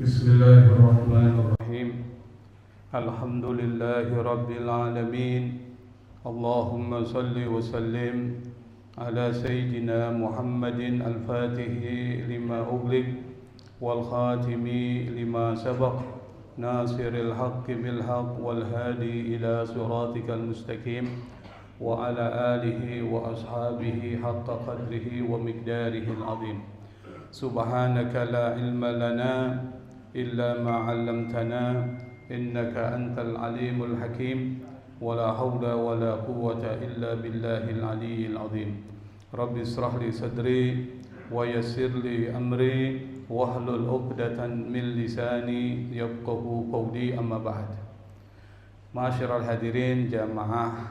Bismillahirrahmanirrahim. Alhamdulillahi rabbil alamin. Allahumma salli wa sallim ala sayyidina Muhammadin al-fatihi lima ughliq wal khatimi lima sabaq nasiril haqqi bil haqq wal hadi ila siratikal mustaqim wa ala alihi wa ashabihi haqqa qadrihi wa miqdarihi al-azim. Subhanaka la ilma lana illa ma 'allamtana innaka antal alimul hakim wa la haula wa la quwwata illa billahil aliyyil azim. Rabbi israh li sadri wa yassir li amri wahlul 'uqdatan min lisani yafqahu qawli, amma ba'd. Ma'asyiral hadirin jamaah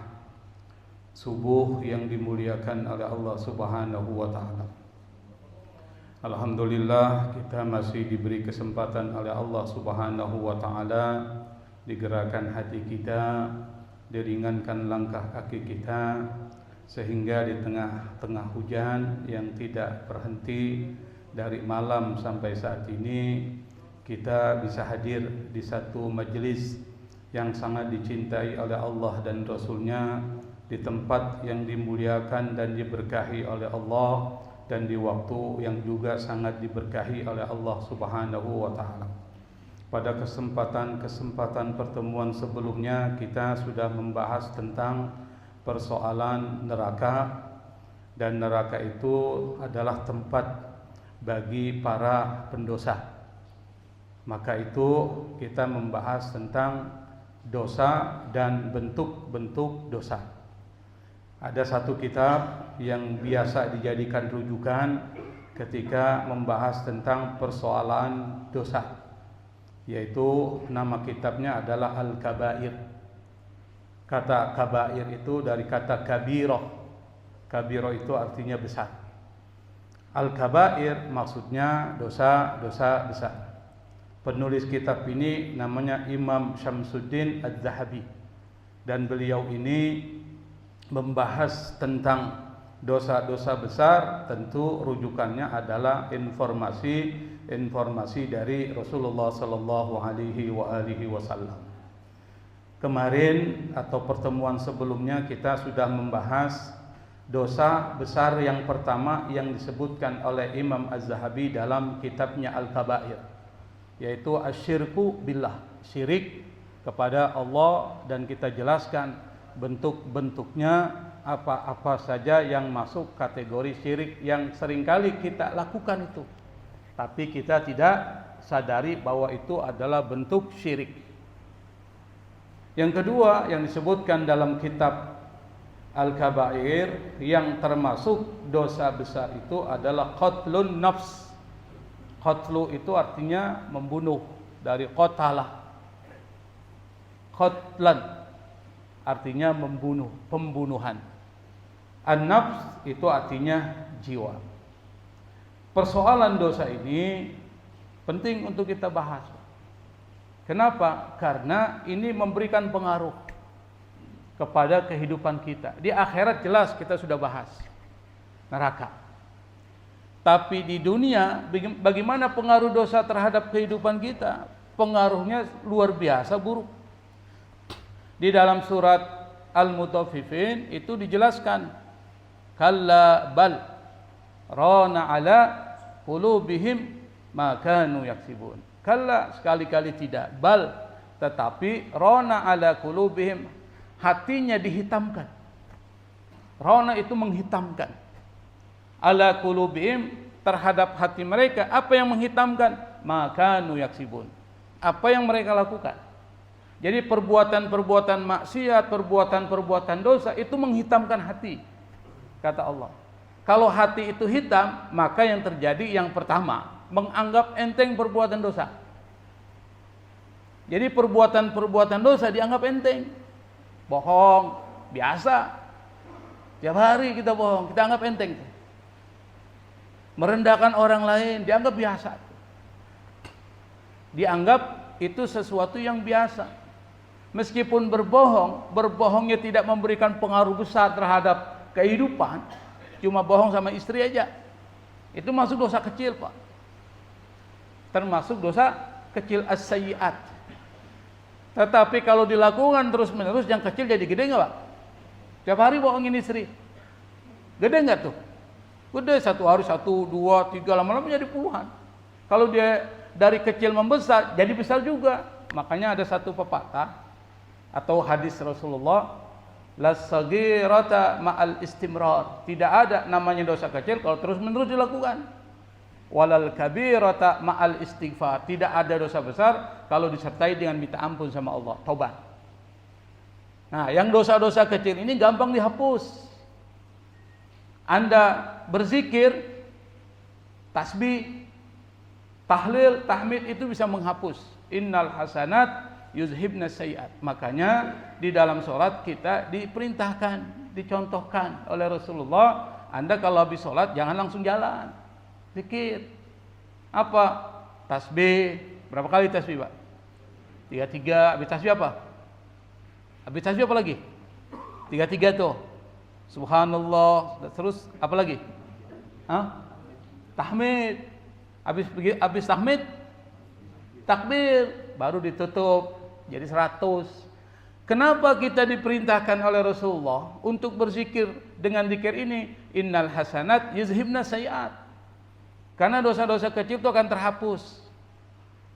subuh yang dimuliakan oleh Allah Subhanahu wa taala. Alhamdulillah, kita masih diberi kesempatan oleh Allah Subhanahu wa taala, digerakkan hati kita, diringankan langkah kaki kita, sehingga di tengah-tengah hujan yang tidak berhenti dari malam sampai saat ini, kita bisa hadir di satu majelis yang sangat dicintai oleh Allah dan Rasul-Nya, di tempat yang dimuliakan dan diberkahi oleh Allah, dan di waktu yang juga sangat diberkahi oleh Allah Subhanahu wa taala. Pada kesempatan pertemuan sebelumnya kita sudah membahas tentang persoalan neraka, dan neraka itu adalah tempat bagi para pendosa. Maka itu kita membahas tentang dosa dan bentuk-bentuk dosa. Ada satu kitab yang biasa dijadikan rujukan ketika membahas tentang persoalan dosa, yaitu nama kitabnya adalah Al-Kabair. Kata kabair itu dari kata kabiroh. Kabiroh itu artinya besar. Al-Kabair maksudnya dosa-dosa besar. Penulis kitab ini namanya Imam Syamsuddin Az-Zahabi, dan beliau ini membahas tentang dosa-dosa besar. Tentu rujukannya adalah informasi dari Rasulullah sallallahu alaihi wasallam. Kemarin atau pertemuan sebelumnya kita sudah membahas dosa besar yang pertama yang disebutkan oleh Imam Az-Zahabi dalam kitabnya Al-Kabair, yaitu asyirku billah, syirik kepada Allah, dan kita jelaskan bentuk-bentuknya apa-apa saja yang masuk kategori syirik yang seringkali kita lakukan itu, tapi kita tidak sadari bahwa itu adalah bentuk syirik. Yang kedua yang disebutkan dalam kitab Al-Kabair yang termasuk dosa besar itu adalah qatlun nafs. Qatlu itu artinya membunuh, dari qatalah. Qatlan artinya membunuh, pembunuhan. An-nafs itu artinya jiwa. Persoalan dosa ini penting untuk kita bahas. Kenapa? Karena ini memberikan pengaruh kepada kehidupan kita. Di akhirat jelas kita sudah bahas neraka. Tapi di dunia, bagaimana pengaruh dosa terhadap kehidupan kita? Pengaruhnya luar biasa buruk. Di dalam surat Al-Mutaffifin itu dijelaskan, kalla bal rana ala qulubihim ma kanu yaksibun. Kalla, sekali-kali tidak, bal, tetapi rana ala qulubihim, hatinya dihitamkan. Rana itu menghitamkan. Ala qulubihim, terhadap hati mereka, apa yang menghitamkan? Ma kanu yaksibun, apa yang mereka lakukan. Jadi perbuatan-perbuatan maksiat, perbuatan-perbuatan dosa itu menghitamkan hati, kata Allah. Kalau hati itu hitam, maka yang terjadi yang pertama, menganggap enteng perbuatan dosa. Jadi perbuatan-perbuatan dosa dianggap enteng. Bohong, biasa. Tiap hari kita bohong, kita anggap enteng. Merendahkan orang lain, dianggap biasa. Dianggap itu sesuatu yang biasa. Meskipun berbohongnya tidak memberikan pengaruh besar terhadap kehidupan, cuma bohong sama istri aja, itu masuk dosa kecil, Pak. Termasuk dosa kecil as-sayyi'at. Tetapi kalau dilakukan terus-menerus, yang kecil jadi gede nggak Pak? Tiap hari bohongin istri, gede nggak tuh? Gede, satu hari 1, 2, 3, lama-lama jadi puluhan. Kalau dia dari kecil membesar, jadi besar juga. Makanya ada satu pepatah atau hadis Rasulullah, las saghirata ma'al istimrar. Tidak ada namanya dosa kecil kalau terus-menerus dilakukan. Walal kabirata ma'al istighfar. Tidak ada dosa besar kalau disertai dengan minta ampun sama Allah, taubat. Nah, yang dosa-dosa kecil ini gampang dihapus. Anda berzikir, tasbih, tahlil, tahmid itu bisa menghapus. Innal hasanat yuzhibna sayyi'at. Makanya di dalam sholat kita diperintahkan, dicontohkan oleh Rasulullah, Anda kalau habis sholat jangan langsung jalan, zikir. Apa? Tasbih. Berapa kali tasbih Pak? 33. Habis tasbih apa? Habis tasbih apa lagi? 33 tuh. Subhanallah. Terus apa lagi? Tahmid. Habis tahmid, takbir, baru ditutup jadi 100. Kenapa kita diperintahkan oleh Rasulullah untuk berzikir dengan zikir ini? Innal hasanat yuzhibna sayyi'at. Karena dosa-dosa kecil itu akan terhapus.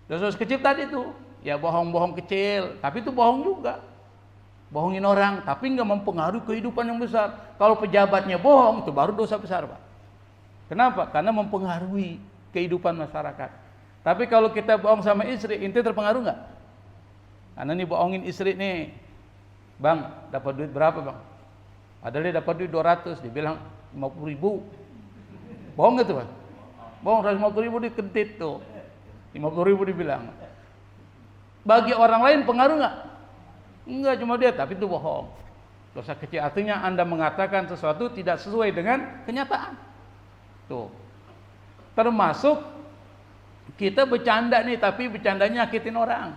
Dosa-dosa kecil tadi itu, ya bohong-bohong kecil, tapi itu bohong juga. Bohongin orang, tapi nggak mempengaruhi kehidupan yang besar. Kalau pejabatnya bohong, itu baru dosa besar Pak. Kenapa? Karena mempengaruhi kehidupan masyarakat. Tapi kalau kita bohong sama istri, ente terpengaruh nggak? Karena nih bohongin istri nih, Bang, dapat duit berapa Bang? Padahal dia dapat duit 200, dibilang 50.000. Bohong nggak tuh Bang? Bohong, 150.000 dikentit tuh, 50.000 dibilang. Bagi orang lain pengaruh nggak? Enggak, cuma dia, tapi itu bohong. Dosa kecil artinya Anda mengatakan sesuatu tidak sesuai dengan kenyataan. Tuh. Termasuk kita bercanda nih, tapi bercandanya nyakitin orang.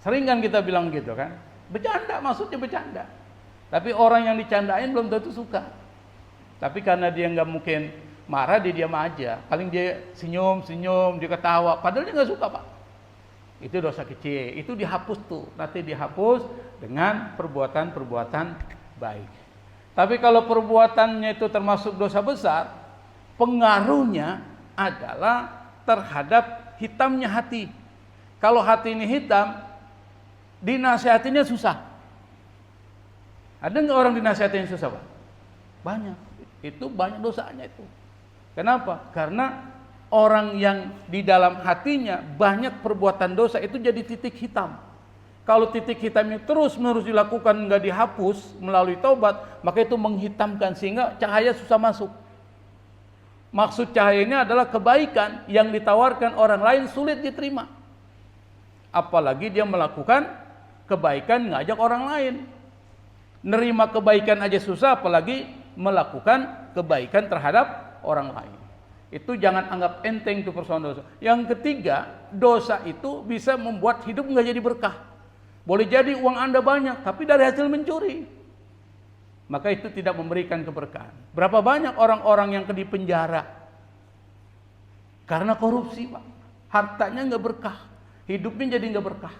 Sering kan kita bilang gitu kan? Bercanda, maksudnya bercanda. Tapi orang yang dicandain belum tentu suka. Tapi karena dia nggak mungkin marah, dia diam aja. Paling dia senyum, dia ketawa. Padahal dia nggak suka Pak. Itu dosa kecil, itu dihapus tuh, nanti dihapus dengan perbuatan-perbuatan baik. Tapi kalau perbuatannya itu termasuk dosa besar, pengaruhnya adalah terhadap hitamnya hati. Kalau hati ini hitam, dinasihatinya susah. Ada nggak orang dinasihatinya susah Pak? Banyak. Itu banyak dosanya itu. Kenapa? Karena orang yang di dalam hatinya banyak perbuatan dosa itu jadi titik hitam. Kalau titik hitamnya terus-menerus dilakukan nggak dihapus melalui taubat, maka itu menghitamkan sehingga cahaya susah masuk. Maksud cahaya ini adalah kebaikan yang ditawarkan orang lain sulit diterima. Apalagi dia melakukan kebaikan ngajak orang lain. Nerima kebaikan aja susah, apalagi melakukan kebaikan terhadap orang lain. Itu jangan anggap enteng itu persoalan dosa. Yang ketiga, dosa itu bisa membuat hidup nggak jadi berkah. Boleh jadi uang Anda banyak, tapi dari hasil mencuri, maka itu tidak memberikan keberkahan. Berapa banyak orang-orang yang di penjara karena korupsi Pak, hartanya nggak berkah, hidupnya jadi nggak berkah.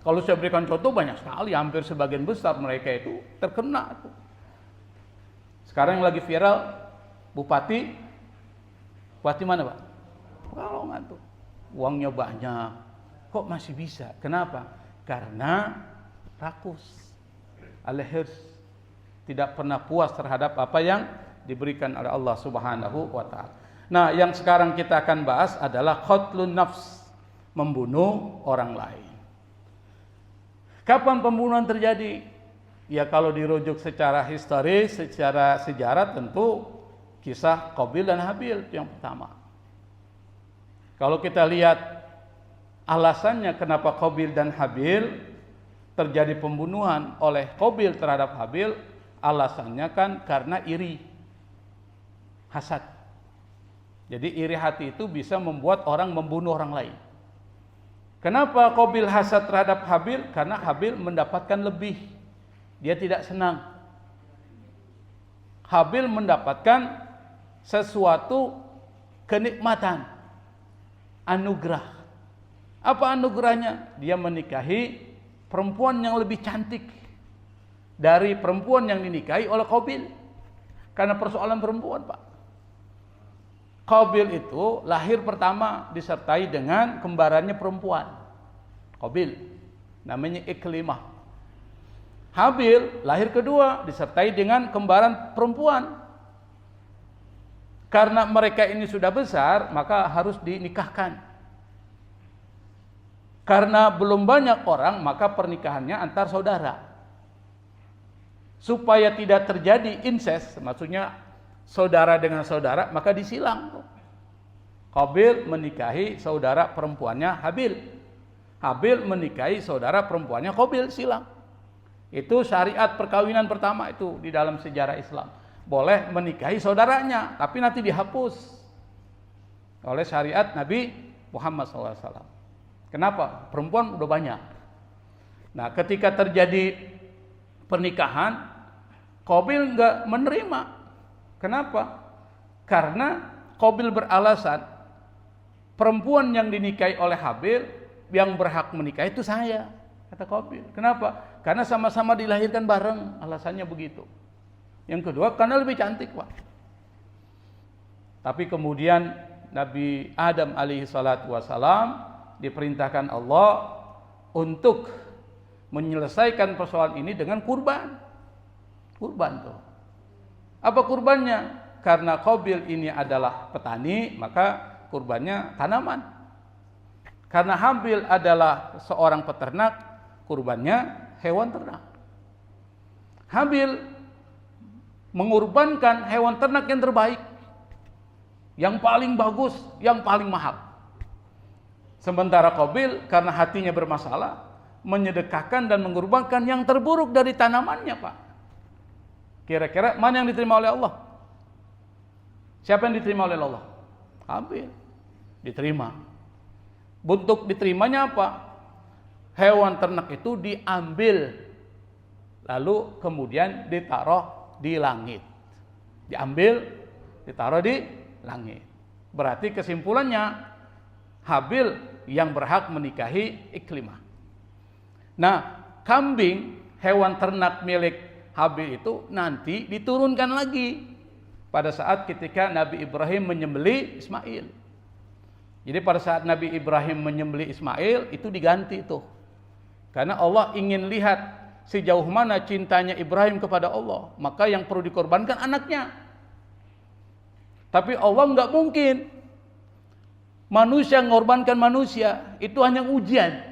Kalau saya berikan contoh banyak sekali, hampir sebagian besar mereka itu terkena. Sekarang yang lagi viral, Bupati mana Pak? Pekalongan tuh. Uangnya banyak. Kok masih bisa? Kenapa? Karena rakus. Al-hirs. Tidak pernah puas terhadap apa yang diberikan oleh Allah Subhanahu wa ta'ala. Nah, yang sekarang kita akan bahas adalah qatlun nafs. Membunuh orang lain. Kapan pembunuhan terjadi? Ya kalau dirujuk secara historis, secara sejarah tentu kisah Qabil dan Habil itu yang pertama. Kalau kita lihat alasannya kenapa Qabil dan Habil terjadi pembunuhan oleh Qabil terhadap Habil, alasannya kan karena iri, hasad. Jadi iri hati itu bisa membuat orang membunuh orang lain. Kenapa Qabil hasad terhadap Habil? Karena Habil mendapatkan lebih. Dia tidak senang. Habil mendapatkan sesuatu kenikmatan. anugerah. Apa anugerahnya? Dia menikahi perempuan yang lebih cantik dari perempuan yang dinikahi oleh Qabil. Karena persoalan perempuan, Pak. Qabil itu lahir pertama disertai dengan kembarannya perempuan. Qabil namanya Iklimah. Habil lahir kedua disertai dengan kembaran perempuan. Karena mereka ini sudah besar, maka harus dinikahkan. Karena belum banyak orang, maka pernikahannya antar saudara. Supaya tidak terjadi incest, maksudnya saudara dengan saudara, maka disilang. Qabil menikahi saudara perempuannya Habil. Habil menikahi saudara perempuannya Qabil, silang. Itu syariat perkawinan pertama itu di dalam sejarah Islam. Boleh menikahi saudaranya, tapi nanti dihapus oleh syariat Nabi Muhammad SAW. Kenapa? Perempuan udah banyak. Nah, ketika terjadi pernikahan, Qabil nggak menerima. Kenapa? Karena Qabil beralasan perempuan yang dinikahi oleh Habil yang berhak menikah itu saya, kata Qabil. Kenapa? Karena sama-sama dilahirkan bareng, alasannya begitu. Yang kedua, karena lebih cantik, Pak. Tapi kemudian Nabi Adam alaihi salatu wassalam diperintahkan Allah untuk menyelesaikan persoalan ini dengan kurban. Kurban tuh. Apa kurbannya? Karena Qabil ini adalah petani, maka kurbannya tanaman. Karena Habil adalah seorang peternak, kurbannya hewan ternak. Habil mengorbankan hewan ternak yang terbaik, yang paling bagus, yang paling mahal. Sementara Qabil karena hatinya bermasalah, menyedekahkan dan mengorbankan yang terburuk dari tanamannya, Pak. Kira-kira mana yang diterima oleh Allah? Siapa yang diterima oleh Allah? Habil. Diterima. Bentuk diterimanya apa? Hewan ternak itu diambil, lalu kemudian ditaruh di langit. Diambil, ditaruh di langit. Berarti kesimpulannya Habil yang berhak menikahi Iklimah. Nah, kambing, hewan ternak milik Habil itu nanti diturunkan lagi pada saat ketika Nabi Ibrahim menyembelih Ismail. Jadi pada saat Nabi Ibrahim menyembelih Ismail itu diganti tuh. Karena Allah ingin lihat sejauh mana cintanya Ibrahim kepada Allah, maka yang perlu dikorbankan anaknya. Tapi Allah nggak mungkin manusia mengorbankan manusia, itu hanya ujian.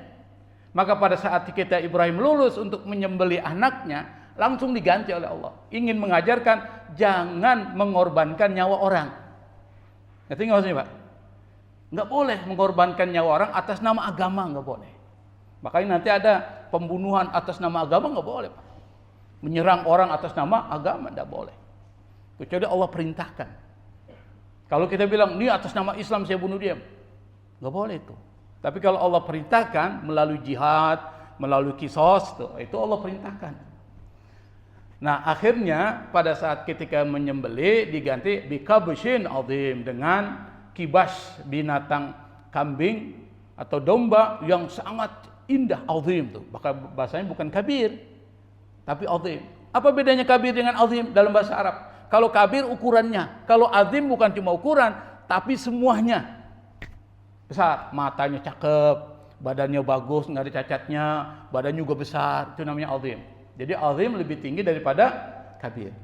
Maka pada saat kita Ibrahim lulus untuk menyembelih anaknya, langsung diganti oleh Allah. Ingin mengajarkan jangan mengorbankan nyawa orang. Ngerti nggak maksudnya, Pak? Nggak boleh mengorbankan nyawa orang atas nama agama, nggak boleh. Makanya nanti ada pembunuhan atas nama agama, nggak boleh, Pak. Menyerang orang atas nama agama nggak boleh. Kecuali Allah perintahkan. Kalau kita bilang ini atas nama Islam saya bunuh dia, nggak boleh itu. Tapi kalau Allah perintahkan melalui jihad, melalui kisos, itu Allah perintahkan. Nah, akhirnya pada saat ketika menyembelih diganti bikabshin azim, dengan kibas, binatang kambing atau domba yang sangat indah, azim tuh. Bahasanya bukan kabir, tapi azim. Apa bedanya kabir dengan azim dalam bahasa Arab? Kalau kabir ukurannya, kalau azim bukan cuma ukuran, tapi semuanya besar. Matanya cakep, badannya bagus, nggak ada cacatnya, badannya juga besar, itu namanya azim. Jadi azim lebih tinggi daripada kabir.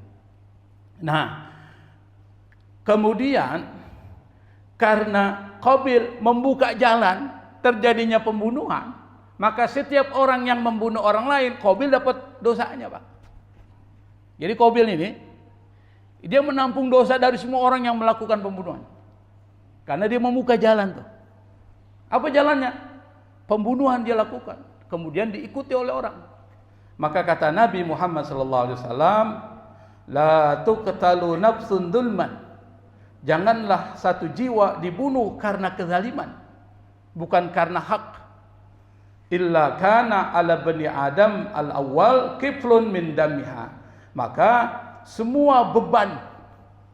Nah, kemudian karena Qabil membuka jalan terjadinya pembunuhan, maka setiap orang yang membunuh orang lain, Qabil dapat dosanya, Pak. Jadi Qabil ini dia menampung dosa dari semua orang yang melakukan pembunuhan. Karena dia membuka jalan tuh. Apa jalannya? Pembunuhan dia lakukan, kemudian diikuti oleh orang. Maka kata Nabi Muhammad SAW, la tuqtalu nafsun dzulman. Janganlah satu jiwa dibunuh karena kezaliman, bukan karena hak. Illa kana ala bani Adam al-awwal kiflun min damiha. Maka semua beban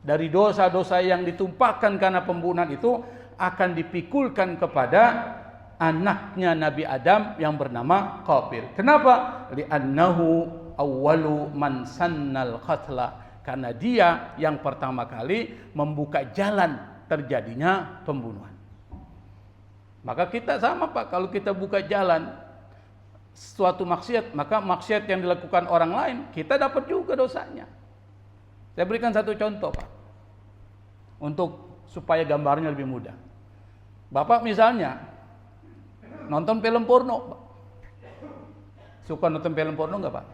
dari dosa-dosa yang ditumpahkan karena pembunuhan itu akan dipikulkan kepada anaknya Nabi Adam yang bernama Qabil. Kenapa? Li'annahu awwalu man sannal qatla. Karena dia yang pertama kali membuka jalan terjadinya pembunuhan. Maka kita sama Pak, kalau kita buka jalan suatu maksiat, maka maksiat yang dilakukan orang lain, kita dapat juga dosanya. Saya berikan satu contoh Pak, untuk supaya gambarnya lebih mudah. Bapak misalnya nonton film porno, Pak. Suka nonton film porno nggak Pak?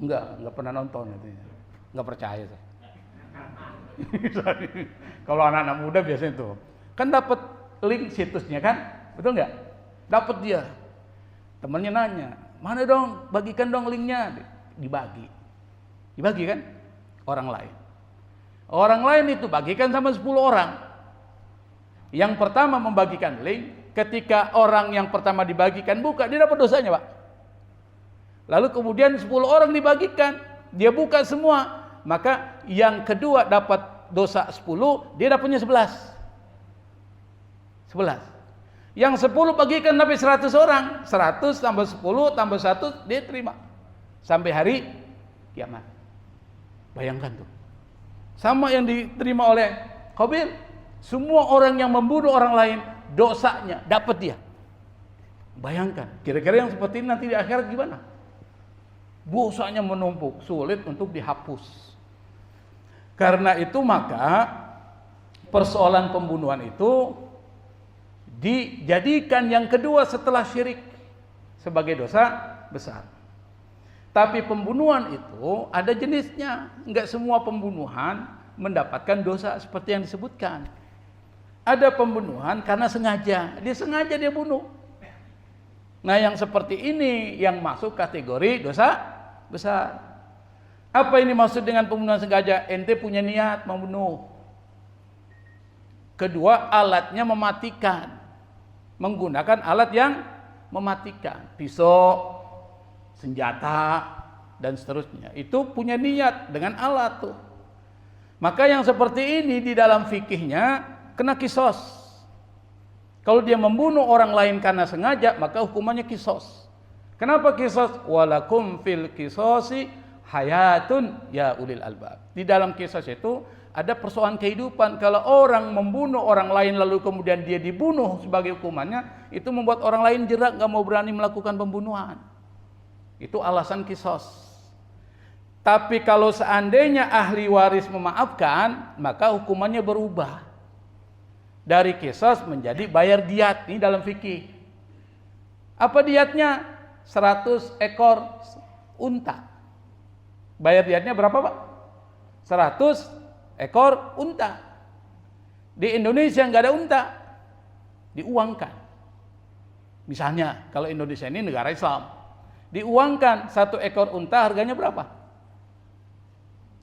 Enggak pernah nonton itu. Enggak percaya saya. Kalau anak-anak muda biasanya tuh kan dapat link situsnya kan, betul nggak? Dapat dia, temannya nanya, mana dong, bagikan dong linknya, dibagi kan, orang lain itu bagikan sama 10 orang. Yang pertama membagikan link, ketika orang yang pertama dibagikan buka, dia dapat dosanya Pak. Lalu kemudian 10 orang dibagikan, dia buka semua, maka yang kedua dapat dosa 10, dia dapatnya 11. Yang 10 bagikan sampai 100 orang, 100 tambah 10 tambah 1 dia terima sampai hari kiamat. Bayangkan tuh, sama yang diterima oleh Qabil. Semua orang yang membunuh orang lain, dosanya dapat dia. Bayangkan, kira-kira yang seperti ini nanti di akhirat gimana? Dosanya menumpuk, sulit untuk dihapus. Karena itu maka persoalan pembunuhan itu dijadikan yang kedua setelah syirik sebagai dosa besar. Tapi pembunuhan itu ada jenisnya. Enggak semua pembunuhan mendapatkan dosa seperti yang disebutkan. Ada pembunuhan karena sengaja. Dia sengaja dia bunuh. Nah yang seperti ini yang masuk kategori dosa besar. Apa ini maksud dengan pembunuhan sengaja? Ente punya niat membunuh. Kedua, alatnya mematikan. Menggunakan alat yang mematikan. Pisau, senjata, dan seterusnya. Itu punya niat dengan alat tuh. Maka yang seperti ini di dalam fikihnya kena kisos. Kalau dia membunuh orang lain karena sengaja, maka hukumannya kisos. Kenapa kisos? Walakum fil kisosi hayatun ya ulil albab. Di dalam kisos itu ada persoalan kehidupan. Kalau orang membunuh orang lain lalu kemudian dia dibunuh sebagai hukumannya, itu membuat orang lain jerak, gak mau berani melakukan pembunuhan. Itu alasan kisos. Tapi kalau seandainya ahli waris memaafkan, maka hukumannya berubah. Dari kisos menjadi bayar diat. Ini dalam fikih. Apa diatnya? 100 ekor unta. Bayar diatnya berapa Pak? 100 ekor unta. Di Indonesia nggak ada unta, diuangkan. Misalnya kalau Indonesia ini negara Islam, diuangkan 1 ekor unta harganya berapa?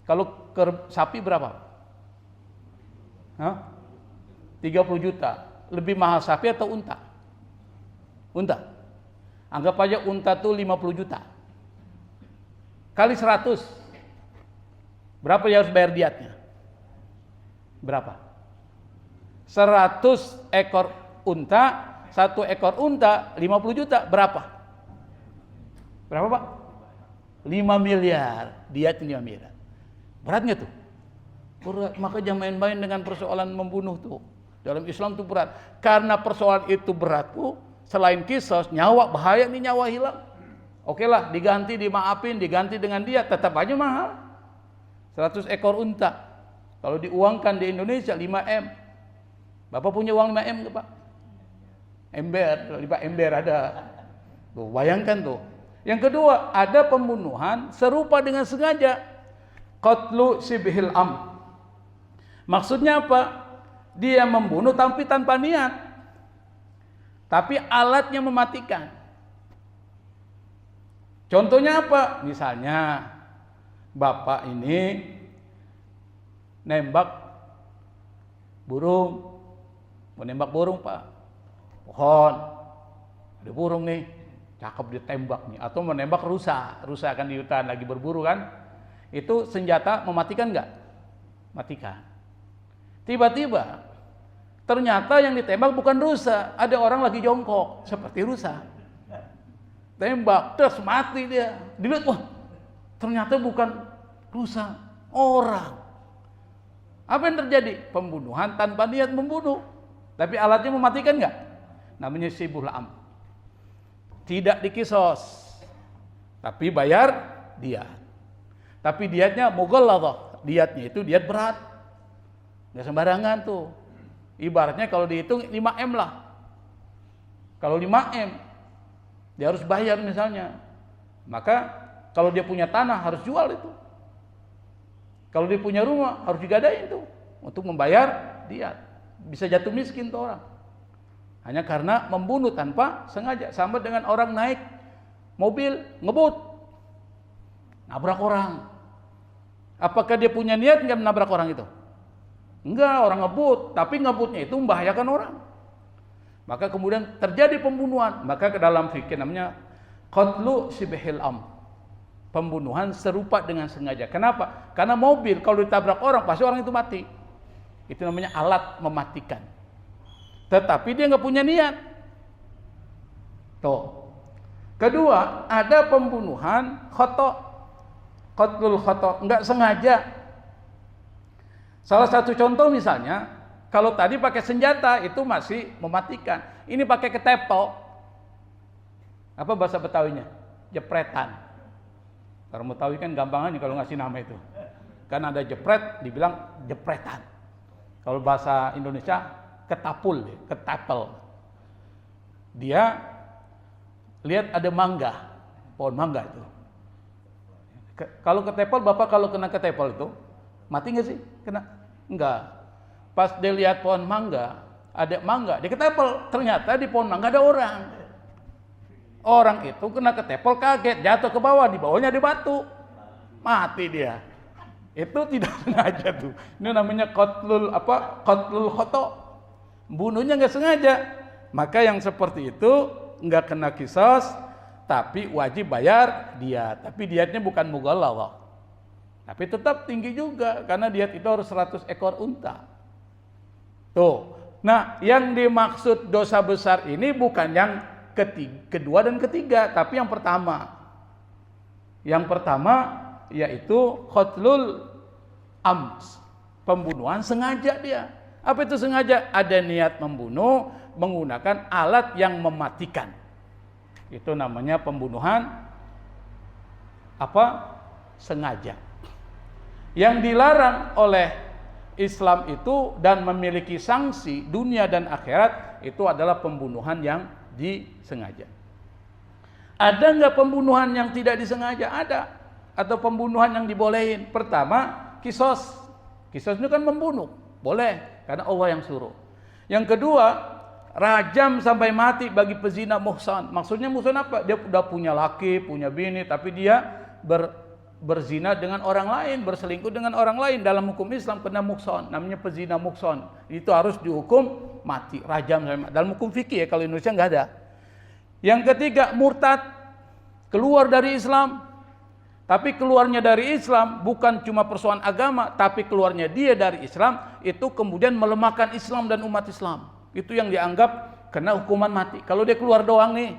Kalau sapi berapa? Hah? 30 juta. Lebih mahal sapi atau unta? Unta. Anggap aja unta tuh 50 juta. Kali 100. Berapa dia harus bayar diatnya? Berapa? 100 ekor unta, 1 ekor unta 50 juta, berapa? Berapa Pak? 5 miliar. Diat 5 miliar. Berat nggak tuh? Berat. Maka jangan main-main dengan persoalan membunuh tuh. Dalam Islam itu berat. Karena persoalan itu berat tuh, selain kisos, nyawa bahaya nih, nyawa hilang. Oke lah, diganti, dimaafin, diganti dengan dia, tetap aja mahal. 100 ekor unta. Kalau diuangkan di Indonesia 5M. Bapak punya uang 5M nggak Pak? Ember, kalau di Pak ember ada. Tuh, bayangkan tuh. Yang kedua, ada pembunuhan serupa dengan sengaja. Qatlu sibhil am. Maksudnya apa? Dia membunuh tapi tanpa niat. Tapi alatnya mematikan. Contohnya apa? Misalnya bapak ini nembak burung. Mau nembak burung Pak. Pohon. Ada burung nih. Cakep ditembak nih. Atau menembak rusa. Rusa akan di hutan lagi berburu kan. Itu senjata mematikan enggak? Matikan. Tiba-tiba ternyata yang ditembak bukan rusa, ada orang lagi jongkok seperti rusa. Tembak, terus mati dia. Dilihat, wah, ternyata bukan rusa, orang. Apa yang terjadi? Pembunuhan tanpa niat membunuh. Tapi alatnya mematikan enggak? Namanya sibul am. Tidak dikisos, tapi bayar diat. Tapi diatnya mughalladhah. Diatnya itu diat berat. Enggak sembarangan tuh. Ibaratnya kalau dihitung 5M lah. Kalau 5M dia harus bayar misalnya. Maka kalau dia punya tanah harus jual itu. Kalau dia punya rumah harus digadain tuh untuk membayar diat. Bisa jatuh miskin tuh orang. Hanya karena membunuh tanpa sengaja. Sama dengan orang naik mobil ngebut, nabrak orang. Apakah dia punya niat nggak menabrak orang itu? Enggak, orang ngebut. Tapi ngebutnya itu membahayakan orang. Maka kemudian terjadi pembunuhan. Maka ke dalam fikih namanya qatlu shibhil am. Pembunuhan serupa dengan sengaja. Kenapa? Karena mobil kalau ditabrak orang pasti orang itu mati. Itu namanya alat mematikan. Tetapi dia nggak punya niat. Tuh. Kedua, ada pembunuhan khata'. Qatlul khata', nggak sengaja. Salah satu contoh misalnya, kalau tadi pakai senjata itu masih mematikan. Ini pakai ketepel. Apa bahasa Betawinya? Jepretan. Orang Betawi kan gampangan nih kalau ngasih nama itu. Kan ada jepret, dibilang jepretan. Kalau bahasa Indonesia ketapul, ketapel. Dia lihat ada mangga, pohon mangga itu. Kalau ketepel, Bapak kalau kena ketepel itu mati nggak sih? Kena? Enggak. Pas dia lihat pohon mangga, ada mangga, dia ketepel. Ternyata di pohon mangga ada orang. Orang itu kena ketepel, kaget, jatuh ke bawah, di bawahnya ada batu. Mati dia. Itu tidak sengaja tuh. Ini namanya qatlul khata'. Bunuhnya nggak sengaja. Maka yang seperti itu nggak kena qisas, tapi wajib bayar diat. Tapi diatnya bukan mughalladhah. Tapi tetap tinggi juga karena diat itu harus 100 ekor unta. Tuh. Nah, yang dimaksud dosa besar ini bukan yang kedua dan ketiga, tapi yang pertama. Yang pertama yaitu qatlul ams. Pembunuhan sengaja dia. Apa itu sengaja? Ada niat membunuh menggunakan alat yang mematikan. Itu namanya pembunuhan sengaja. Yang dilarang oleh Islam itu dan memiliki sanksi dunia dan akhirat itu adalah pembunuhan yang disengaja. Ada nggak pembunuhan yang tidak disengaja? Ada. Atau pembunuhan yang dibolehin? Pertama, kisos. Kisos itu kan membunuh. Boleh, karena Allah yang suruh. Yang kedua, rajam sampai mati bagi pezina muhsan. Maksudnya muhsan apa? Dia udah punya laki, punya bini, tapi dia berzina dengan orang lain, berselingkuh dengan orang lain. Dalam hukum Islam kena muhsan, namanya pezina muhsan. Itu harus dihukum mati, rajam sampai mati. Dalam hukum fikih ya, kalau Indonesia nggak ada. Yang ketiga, murtad, keluar dari Islam. Tapi keluarnya dari Islam bukan cuma persoalan agama, tapi keluarnya dia dari Islam itu kemudian melemahkan Islam dan umat Islam. Itu yang dianggap kena hukuman mati. Kalau dia keluar doang nih,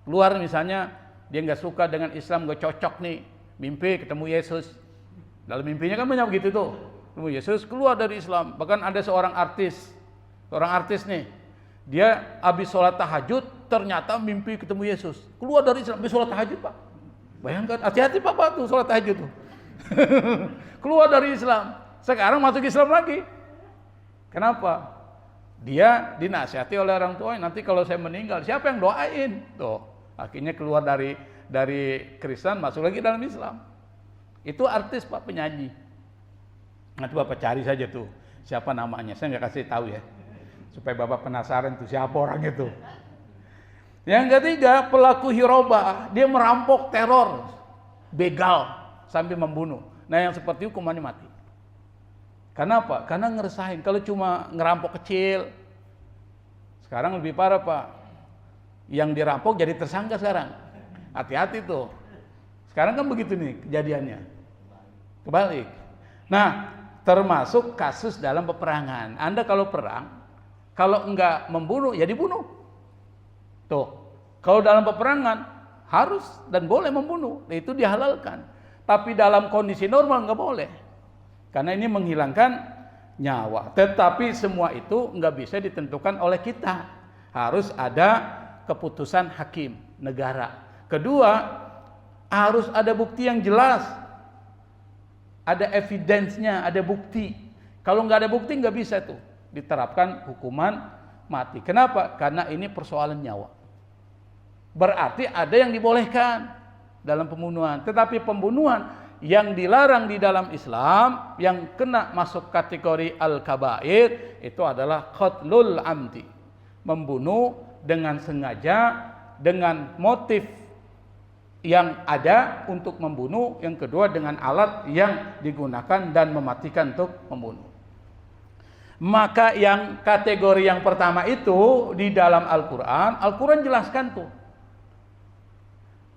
keluar misalnya dia nggak suka dengan Islam, nggak cocok nih, mimpi ketemu Yesus. Dalam mimpinya kan banyak begitu tuh, ketemu Yesus, keluar dari Islam. Bahkan ada seorang artis nih, dia habis sholat tahajud ternyata mimpi ketemu Yesus, keluar dari Islam, habis sholat tahajud Pak. Bayangkan, hati-hati Bapak tuh sholat tahajud tuh. Keluar dari Islam, sekarang masuk Islam lagi. Kenapa? Dia dinasihati oleh orang tuanya, nanti kalau saya meninggal siapa yang doain? Tuh, akhirnya keluar dari Kristen masuk lagi dalam Islam. Itu artis Pak, penyanyi. Nanti Bapak cari saja tuh siapa namanya. Saya nggak kasih tahu ya, supaya Bapak penasaran tuh siapa orang itu. Yang ketiga, pelaku hirobah, dia merampok, teror, begal sampai membunuh. Nah, yang seperti itu hukumannya mati. Kenapa? Karena ngeresahin. Kalau cuma ngerampok kecil, sekarang lebih parah Pak. Yang dirampok jadi tersangka sekarang. Hati-hati tuh. Sekarang kan begitu nih kejadiannya. Kebalik. Nah, termasuk kasus dalam peperangan. Anda kalau perang, kalau enggak membunuh, ya dibunuh. Tuh, kalau dalam peperangan harus dan boleh membunuh, itu dihalalkan. Tapi dalam kondisi normal enggak boleh, karena ini menghilangkan nyawa. Tetapi semua itu enggak bisa ditentukan oleh kita, harus ada keputusan hakim negara. Kedua, harus ada bukti yang jelas. Ada evidence-nya, ada bukti. Kalau nggak ada bukti nggak bisa tuh diterapkan hukuman mati. Kenapa? Karena ini persoalan nyawa. Berarti ada yang dibolehkan dalam pembunuhan. Tetapi pembunuhan yang dilarang di dalam Islam, yang kena masuk kategori al-kabair, itu adalah qatlul amdi. Membunuh dengan sengaja, dengan motif yang ada untuk membunuh, yang kedua dengan alat yang digunakan dan mematikan untuk membunuh. Maka yang kategori yang pertama itu di dalam Al-Quran, Al-Quran jelaskan tuh.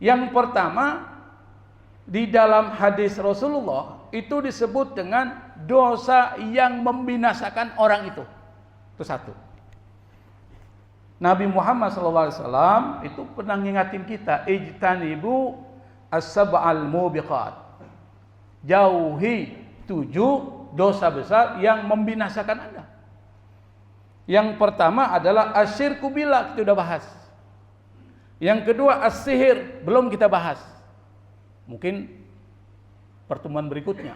Yang pertama di dalam hadis Rasulullah itu disebut dengan dosa yang membinasakan orang itu. Itu satu. Nabi Muhammad SAW itu pernah ngingatin kita, ijtanibu as-sab'al mubiqat. Jauhi 7 dosa besar yang membinasakan Anda. Yang pertama adalah asyirku billah, kita sudah bahas. Yang kedua as-sihir, belum kita bahas. Mungkin pertemuan berikutnya.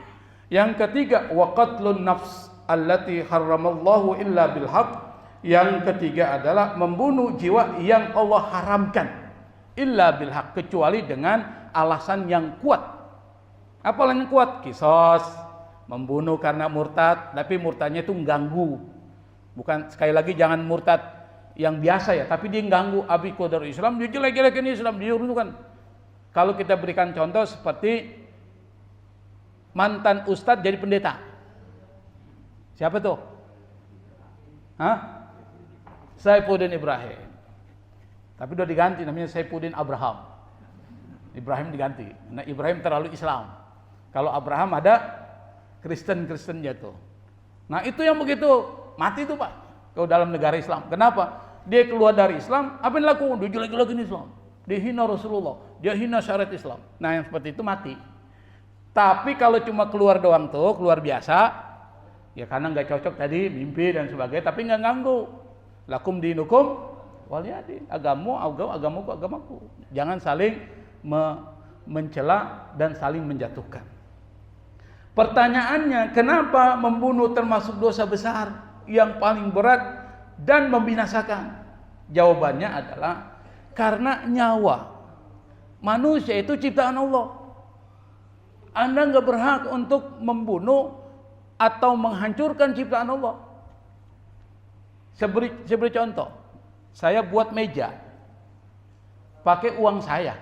Yang ketiga wa qatlun nafs allati harramallahu illa bil haqq. Yang ketiga adalah membunuh jiwa yang Allah haramkan illa bil haq, kecuali dengan alasan yang kuat. Apa yang kuat? Qisas, membunuh karena murtad, tapi murtadnya itu mengganggu. Bukan, sekali lagi jangan murtad yang biasa ya, tapi dia mengganggu abi qadar Islam, dia jelek-jelekin Islam, dia kan. Kalau kita berikan contoh seperti mantan ustadz jadi pendeta. Siapa tuh? Hah? Saifuddin Ibrahim. Tapi udah diganti namanya Saifuddin Abraham. Ibrahim diganti. Nah, Ibrahim terlalu Islam. Kalau Abraham ada Kristen-Kristennya tuh. Nah, itu yang begitu mati tuh, Pak. Kalau dalam negara Islam. Kenapa? Dia keluar dari Islam, apa yang dilakukan? Dia jelek-jelekin Islam. Dia hina Rasulullah, dia hina syariat Islam. Nah, yang seperti itu mati. Tapi kalau cuma keluar doang tuh, keluar biasa, ya karena nggak cocok tadi, mimpi dan sebagainya, tapi nggak ganggu. Lakum dinukum waliyadin. Agamaku. Jangan saling mencela dan saling menjatuhkan. Pertanyaannya, kenapa membunuh termasuk dosa besar yang paling berat dan membinasakan? Jawabannya adalah karena nyawa manusia itu ciptaan Allah. Anda nggak berhak untuk membunuh atau menghancurkan ciptaan Allah. Saya beri contoh. Saya buat meja pakai uang saya,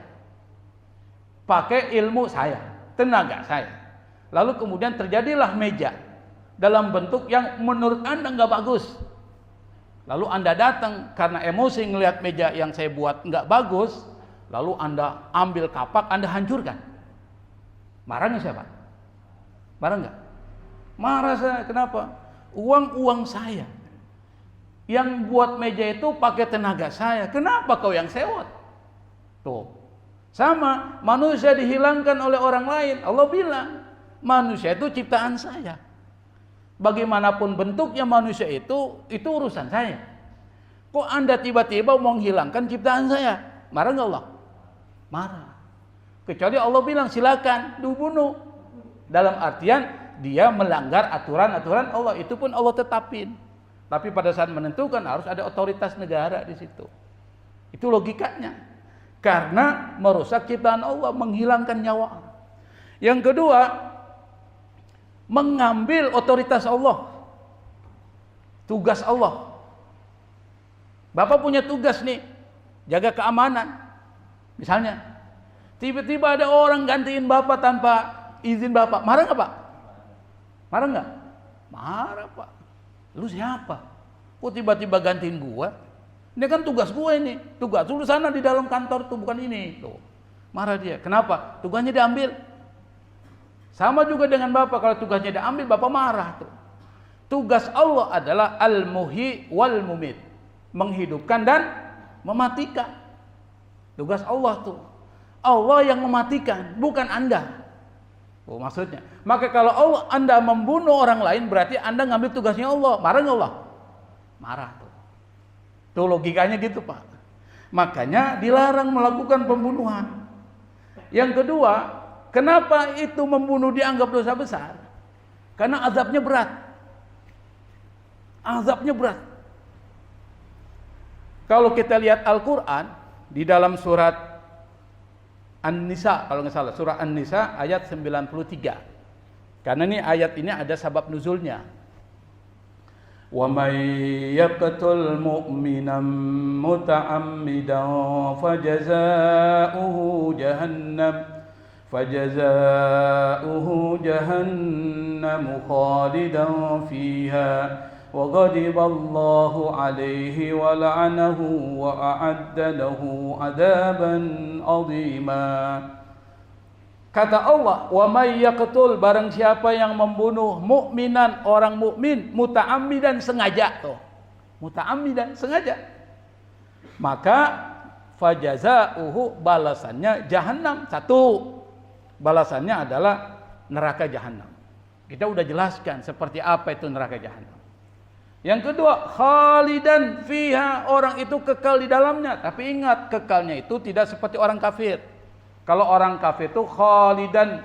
pakai ilmu saya, tenaga saya. Lalu kemudian terjadilah meja dalam bentuk yang menurut Anda nggak bagus. Lalu Anda datang karena emosi ngelihat meja yang saya buat nggak bagus, lalu Anda ambil kapak, Anda hancurkan. Marah nggak siapa? Marah nggak? Marah saya. Kenapa? Uang saya. Yang buat meja itu pakai tenaga saya. Kenapa kau yang sewot? Tuh. Sama, manusia dihilangkan oleh orang lain. Allah bilang, manusia itu ciptaan saya. Bagaimanapun bentuknya manusia itu urusan saya. Kok Anda tiba-tiba mau menghilangkan ciptaan saya? Marah nggak Allah? Marah. Kecuali Allah bilang silakan dibunuh. Dalam artian dia melanggar aturan-aturan Allah, itu pun Allah tetapin. Tapi pada saat menentukan harus ada otoritas negara di situ. Itu logikanya. Karena merusak ciptaan Allah, menghilangkan nyawa. Yang kedua, mengambil otoritas Allah. Tugas Allah. Bapak punya tugas nih, jaga keamanan. Misalnya, tiba-tiba ada orang gantiin Bapak tanpa izin Bapak. Marah nggak, Pak? Marah nggak? Marah, Pak. Lu siapa? Kok tiba-tiba gantiin gua? Ini kan tugas gua ini. Tugas lu sana di dalam kantor tuh, bukan ini. Tuh. Marah dia. Kenapa? Tugasnya diambil. Sama juga dengan bapak, kalau tugasnya diambil bapak marah tuh. Tugas Allah adalah al-muhyi wal mumit, menghidupkan dan mematikan. Tugas Allah tuh. Allah yang mematikan, bukan Anda. Oh, maksudnya. Maka kalau Anda membunuh orang lain, berarti Anda ngambil tugasnya Allah. Marah nggak Allah? Marah tuh. Tuh logikanya gitu, Pak. Makanya dilarang melakukan pembunuhan. Yang kedua, kenapa itu membunuh dianggap dosa besar? Karena azabnya berat. Azabnya berat. Kalau kita lihat Al-Quran di dalam surat An-Nisa, kalau nggak salah, surah An-Nisa ayat 93. Karena ayat ini ada sabab nuzulnya. Wa may yaqtul mu'minan muta'ammidan fajaza'uhu jahannam khalidan fiha wa ghadiballahu alaihi wa la'anahu wa a'adda lahu 'adaban 'azima. Kata Allah, wa may yaqtul, barang siapa yang membunuh mukminan, orang mukmin, muta'ammidan, sengaja tuh. Muta'ammidan, sengaja. Maka fajaza'uhu, balasannya jahannam. Satu, balasannya adalah neraka jahannam. Kita udah jelaskan seperti apa itu neraka jahannam. Yang kedua, khalidan fiha, orang itu kekal di dalamnya. Tapi ingat, kekalnya itu tidak seperti orang kafir. Kalau orang kafir itu khalidan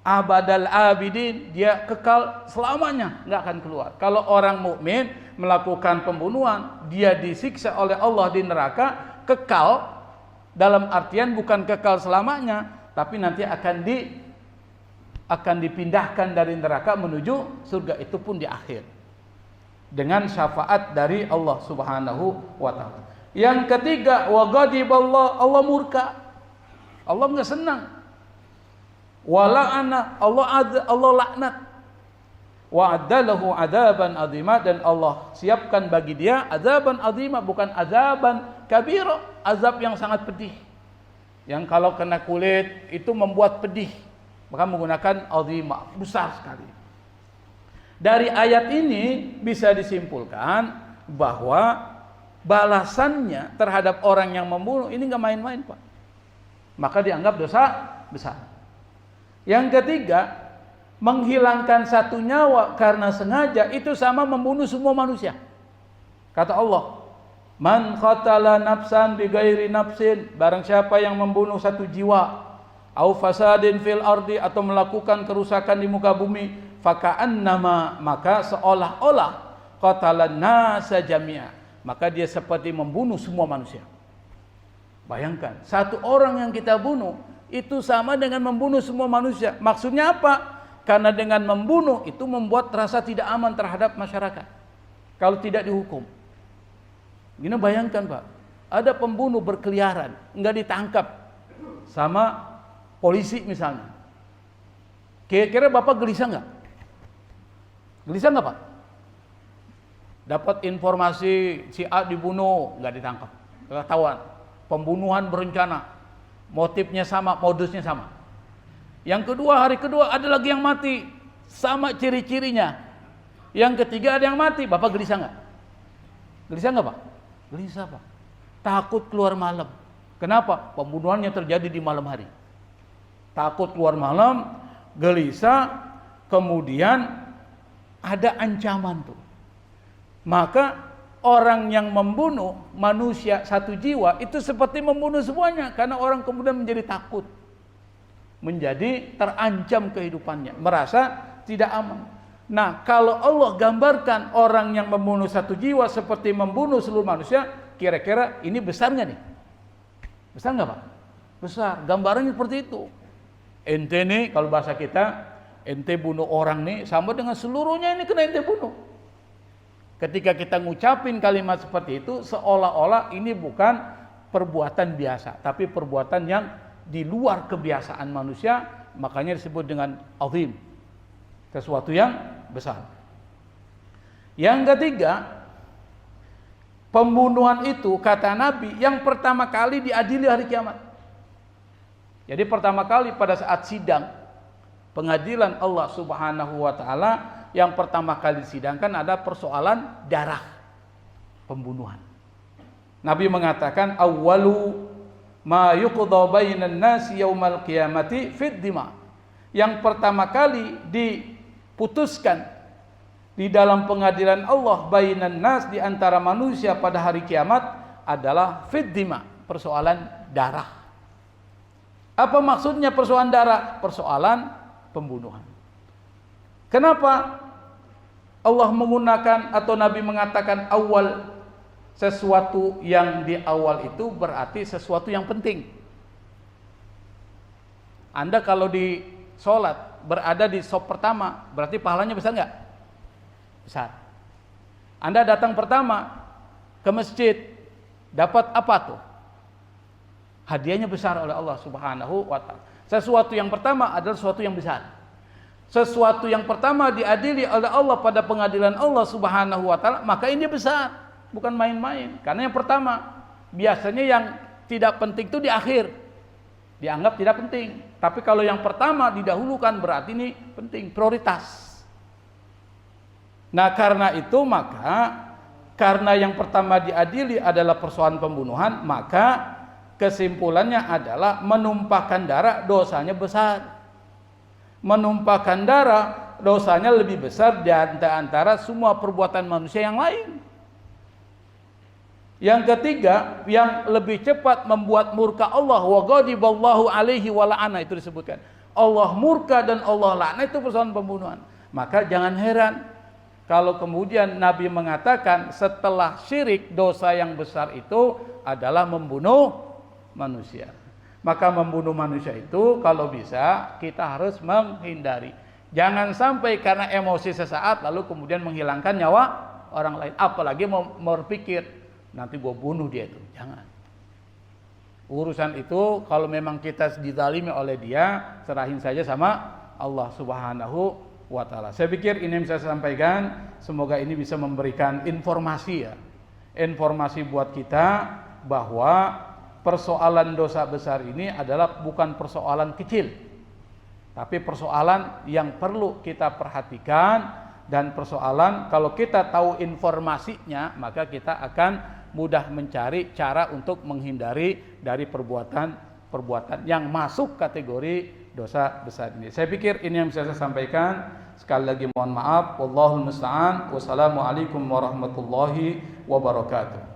abadal abidin, dia kekal selamanya, nggak akan keluar. Kalau orang mukmin melakukan pembunuhan, dia disiksa oleh Allah di neraka, kekal dalam artian bukan kekal selamanya, tapi nanti akan dipindahkan dari neraka menuju surga, itu pun di akhir dengan syafaat dari Allah Subhanahu wa taala. Yang ketiga, wa ghadiballah, Allah murka. Allah enggak senang. Wa la'ana, Allah laknat. Wa addalahu adaban azima, dan Allah siapkan bagi dia azaban azima, bukan azaban kabira, azab yang sangat pedih. Yang kalau kena kulit itu membuat pedih, maka menggunakan azima, besar sekali. Dari ayat ini bisa disimpulkan bahwa balasannya terhadap orang yang membunuh ini enggak main-main, Pak. Maka dianggap dosa besar. Yang ketiga, menghilangkan satu nyawa karena sengaja itu sama membunuh semua manusia. Kata Allah, man qatala nafsan bighairi nafsin, barang siapa yang membunuh satu jiwa, au fasadin fil ardi, atau melakukan kerusakan di muka bumi, faka'annama, maka seolah-olah qatalan nasa jami'a, maka dia seperti membunuh semua manusia. Bayangkan, satu orang yang kita bunuh itu sama dengan membunuh semua manusia. Maksudnya apa? Karena dengan membunuh itu membuat rasa tidak aman terhadap masyarakat kalau tidak dihukum. Gini, bayangkan, Pak, ada pembunuh berkeliaran, enggak ditangkap sama polisi misalnya. Kira-kira Bapak gelisah enggak? Gelisah enggak, Pak? Dapat informasi si A dibunuh, enggak ditangkap, ketahuan. Pembunuhan berencana, motifnya sama, modusnya sama. Yang kedua, hari kedua ada lagi yang mati, sama ciri-cirinya. Yang ketiga ada yang mati, Bapak gelisah nggak? Gelisah nggak, Pak? Gelisah, Pak. Takut keluar malam. Kenapa? Pembunuhannya terjadi di malam hari. Takut keluar malam, gelisah, kemudian ada ancaman tuh. Maka orang yang membunuh manusia satu jiwa itu seperti membunuh semuanya, karena orang kemudian menjadi takut, menjadi terancam kehidupannya, merasa tidak aman. Nah, kalau Allah gambarkan orang yang membunuh satu jiwa seperti membunuh seluruh manusia, kira-kira ini besar nggak nih? Besar nggak, Pak? Besar. Gambarannya seperti itu. Ente nih, kalau bahasa kita, ente bunuh orang nih sama dengan seluruhnya ini kena ente bunuh. Ketika kita ngucapin kalimat seperti itu, seolah-olah ini bukan perbuatan biasa, tapi perbuatan yang di luar kebiasaan manusia, makanya disebut dengan azim, sesuatu yang besar. Yang ketiga, pembunuhan itu kata Nabi yang pertama kali diadili hari kiamat. Jadi pertama kali pada saat sidang pengadilan Allah Subhanahu wa taala, yang pertama kali disidangkan ada persoalan darah, pembunuhan. Nabi mengatakan awwalu ma yuqda bainan nasi yaumal qiyamati fid dima. Yang pertama kali diputuskan di dalam pengadilan Allah bainan nas, di antara manusia pada hari kiamat adalah fid dima, persoalan darah. Apa maksudnya persoalan darah? Persoalan pembunuhan. Kenapa Allah menggunakan atau Nabi mengatakan awal? Sesuatu yang di awal itu berarti sesuatu yang penting. Anda kalau di sholat berada di sop pertama, berarti pahalanya besar nggak? Besar. Anda datang pertama ke masjid, dapat apa tuh? Hadiahnya besar oleh Allah Subhanahu wa ta'ala. Sesuatu yang pertama adalah sesuatu yang besar. Sesuatu yang pertama diadili oleh Allah pada pengadilan Allah Subhanahu wa ta'ala, maka ini besar. Bukan main-main. Karena yang pertama, biasanya yang tidak penting itu di akhir, dianggap tidak penting. Tapi kalau yang pertama didahulukan, berarti ini penting, prioritas. Nah karena itu maka, karena yang pertama diadili adalah persoalan pembunuhan, maka kesimpulannya adalah menumpahkan darah dosanya besar. Menumpahkan darah dosanya lebih besar di antara semua perbuatan manusia yang lain. Yang ketiga, yang lebih cepat membuat murka Allah, wa ghadiballahu alaihi wa la'ana, itu disebutkan. Allah murka dan Allah laknat, itu persoalan pembunuhan. Maka jangan heran kalau kemudian Nabi mengatakan setelah syirik, dosa yang besar itu adalah membunuh manusia. Maka membunuh manusia itu kalau bisa kita harus menghindari. Jangan sampai karena emosi sesaat lalu kemudian menghilangkan nyawa orang lain. Apalagi mau berpikir nanti gue bunuh dia itu. Jangan. Urusan itu kalau memang kita dizalimi oleh dia, serahin saja sama Allah Subhanahu wa ta'ala. Saya pikir ini yang saya sampaikan. Semoga ini bisa memberikan informasi ya. Informasi buat kita bahwa persoalan dosa besar ini adalah bukan persoalan kecil, tapi persoalan yang perlu kita perhatikan. Dan persoalan kalau kita tahu informasinya, maka kita akan mudah mencari cara untuk menghindari dari perbuatan yang masuk kategori dosa besar ini. Saya pikir ini yang bisa saya sampaikan. Sekali lagi mohon maaf. Wallahul musta'an. Wassalamualaikum warahmatullahi wabarakatuh.